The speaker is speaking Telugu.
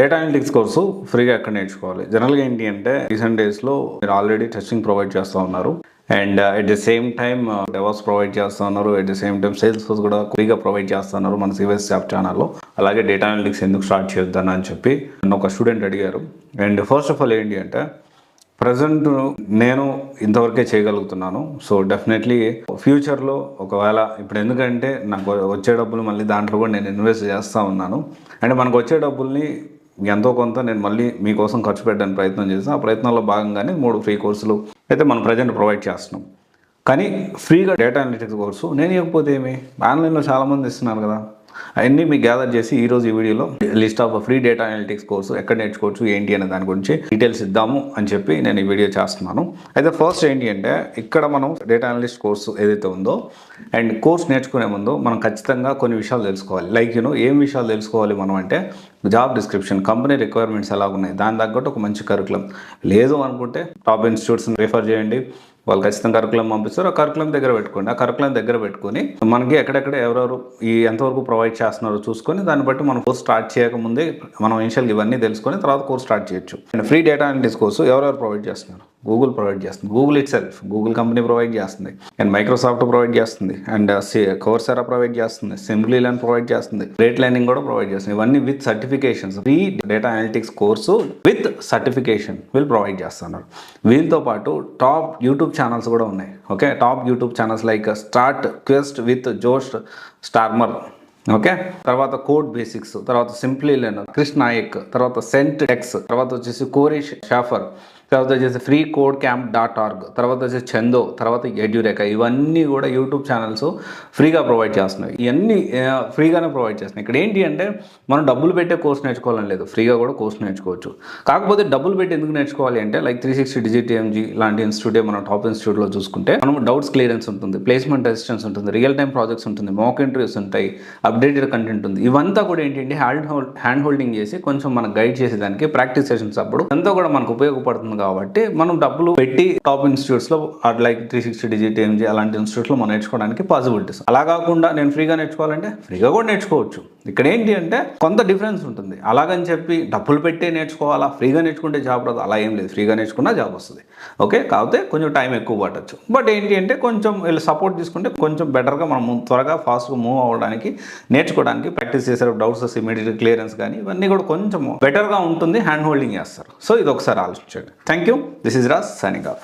డేటా అనలిటిక్స్ కోర్సు ఫ్రీగా ఎక్కడ నేర్చుకోవాలి? జనరల్గా ఏంటి అంటే రీసెంట్ డేస్లో మీరు ఆల్రెడీ టెస్టింగ్ ప్రొవైడ్ చేస్తూ ఉన్నారు and at the same time డెవాస్ ప్రొవైడ్ చేస్తూ ఉన్నారు. At the same time Salesforce కూడా ఫ్రీగా ప్రొవైడ్ చేస్తున్నారు మన సివిఎస్ యాప్ ఛానల్లో. అలాగే డేటా అనలిటిక్స్ ఎందుకు స్టార్ట్ చేయొద్దని అని చెప్పి నన్ను ఒక స్టూడెంట్ అడిగారు. అండ్ ఫస్ట్ ఆఫ్ ఆల్ ఏంటి అంటే ప్రజెంట్ నేను ఇంతవరకే చేయగలుగుతున్నాను. సో డెఫినెట్లీ ఫ్యూచర్లో ఒకవేళ ఇప్పుడు ఎందుకంటే నాకు వచ్చే డబ్బులు మళ్ళీ దాంట్లో కూడా నేను ఇన్వెస్ట్ చేస్తూ ఉన్నాను. అండ్ మనకు వచ్చే డబ్బుల్ని ఎంతో కొంత నేను మళ్ళీ మీకోసం ఖర్చు పెట్టడానికి ప్రయత్నం చేస్తాను. ఆ ప్రయత్నంలో భాగంగానే 3 ఫ్రీ కోర్సులు అయితే మనం ప్రజెంట్ ప్రొవైడ్ చేస్తున్నాం. కానీ ఫ్రీగా డేటా అనలిటిక్స్ కోర్సు నేను ఇవ్వకపోతే ఏమి? ఆన్లైన్లో చాలామంది ఇస్తున్నారు కదా. అవన్నీ మీకు గ్యాదర్ చేసి ఈరోజు ఈ వీడియోలో list of free data analytics course ఎక్కడ నేర్చుకోవచ్చు ఏంటి అనే దాని గురించి డీటెయిల్స్ ఇద్దాము అని చెప్పి నేను ఈ వీడియో చేస్తున్నాను. అయితే ఫస్ట్ ఏంటి అంటే ఇక్కడ మనం డేటా అనలిస్ట్ కోర్సు ఏదైతే ఉందో అండ్ కోర్స్ నేర్చుకునే ముందు మనం ఖచ్చితంగా కొన్ని విషయాలు తెలుసుకోవాలి. లైక్ ఏం విషయాలు తెలుసుకోవాలి మనం అంటే జాబ్ డిస్క్రిప్షన్, కంపెనీ రిక్వైర్మెంట్స్ ఎలా ఉన్నాయి, దాని తగ్గట్టు ఒక మంచి కరికులం. లేదు అనుకుంటే టాప్ ఇన్స్టిట్యూట్స్ని రిఫర్ చేయండి, వాళ్ళు ఖచ్చితంగా కరికులం పంపిస్తారు. ఆ కరికులం దగ్గర పెట్టుకోండి. ఆ కరికులం దగ్గర పెట్టుకొని మనకి ఎక్కడెక్కడ ఎవరెవరు ఈ ఎంతవరకు ప్రొవైడ్ చేస్తున్నారో చూసుకొని దాన్ని బట్టి మనం కోర్స్ స్టార్ట్ చేయకముందే మనం ఇనిషియల్గా ఇవన్నీ తెలుసుకొని తర్వాత కోర్స్ స్టార్ట్ చేయొచ్చు. And free data analytics course ఎవరెవరు ప్రొవైడ్ చేస్తున్నారు? గూగుల్ ప్రొవైడ్ చేస్తుంది. Google it self, Google company provide చేస్తుంది. అండ్ మైక్రోసాఫ్ట్ ప్రొవైడ్ చేస్తుంది. అండ్ కోర్సెరా ప్రొవైడ్ చేస్తుంది. సింప్లీ లర్న్ ప్రొవైడ్ చేస్తుంది. గ్రేట్ లెర్నింగ్ కూడా ప్రొవైడ్ చేస్తుంది. ఇవన్నీ with certifications. Free data analytics course with certification వీళ్ళు ప్రొవైడ్ చేస్తున్నారు. వీళ్ళతో పాటు టాప్ యూట్యూబ్ ఛానల్స్ కూడా ఉన్నాయి. Okay, top YouTube channels like start quest with జోష్ స్టార్మర్, ఓకే, తర్వాత కోడ్ బేసిక్స్, తర్వాత సింప్లీ లెర్న్ క్రిష్ నాయక్, తర్వాత సెంట్ టెక్స్, తర్వాత వచ్చేసి కోరిష్ షాఫర్, తర్వాత వచ్చేసి ఫ్రీ కోడ్ క్యాంప్.org, తర్వాత వచ్చేసి చందో, తర్వాత ఎడ్యురేక. ఇవన్నీ కూడా యూట్యూబ్ ఛానల్స్ ఫ్రీగా ప్రొవైడ్ చేస్తున్నాయి. ఇవన్నీ ఫ్రీగానే ప్రొవైడ్ చేస్తున్నాయి. ఇక్కడ ఏంటి అంటే మనం డబ్బులు పెట్టే కోర్స్ నేర్చుకోవాలని లేదు, ఫ్రీగా కూడా కోర్స్ నేర్చుకోవచ్చు. కాకపోతే డబ్బులు పెట్టి ఎందుకు నేర్చుకోవాలి అంటే లైక్ 360 డిజిట్ ఎంజీ లాంటి ఇన్స్టిట్యూటే మనం టాప్ ఇన్స్టిట్యూట్లో చూసుకుంటే మనం డౌట్స్ క్లియరెన్స్ ఉంటుంది, ప్లేస్మెంట్ అసిస్టెన్స్ ఉంటుంది, రియల్ టైం ప్రాజెక్ట్స్ ఉంటుంది, మాక్ ఇంటర్వ్యూస్ ఉంటాయి, అప్డేటెడ్ కంటెంట్ ఉంది. ఇవంతా కూడా ఏంటంటే హ్యాండ్ హోల్డింగ్ చేసి కొంచెం మనకు గైడ్ చేసేదానికి ప్రాక్టీస్ సెషన్స్ అప్పుడు అంతా కూడా మనకు ఉపయోగపడుతుంది. కాబట్టి మనం డబ్బులు పెట్టి టాప్ ఇన్స్టిట్యూట్స్లో లైక్ 360 డిజిట్ ఎంజీ అలాంటి ఇన్స్టిట్యూట్లో మనం నేర్చుకోవడానికి పాసిబిలిటీస్. అలా కాకుండా నేను ఫ్రీగా నేర్చుకోవాలంటే ఫ్రీగా కూడా నేర్చుకోవచ్చు. ఇక్కడ ఏంటి అంటే కొంత డిఫరెన్స్ ఉంటుంది. అలాగని చెప్పి డబ్బులు పెట్టే నేర్చుకోవాలా, ఫ్రీగా నేర్చుకుంటే జాబ్ రాదు, అలా ఏం లేదు. ఫ్రీగా నేర్చుకున్నా జాబ్ వస్తుంది. ఓకే, కాకపోతే కొంచెం టైం ఎక్కువ పట్టచ్చు. బట్ ఏంటి అంటే కొంచెం వీళ్ళు సపోర్ట్ తీసుకుంటే కొంచెం బెటర్గా మనం త్వరగా ఫాస్ట్గా మూవ్ అవ్వడానికి, నేర్చుకోవడానికి, ప్రాక్టీస్ చేసే డౌట్స్ ఇమీడియట్ క్లియరెన్స్ కానీ ఇవన్నీ కూడా కొంచెం బెటర్గా ఉంటుంది. హ్యాండ్ హోల్డింగ్ చేస్తారు. సో ఇది ఒకసారి ఆలోచించండి. Thank you. This is Ras signing off.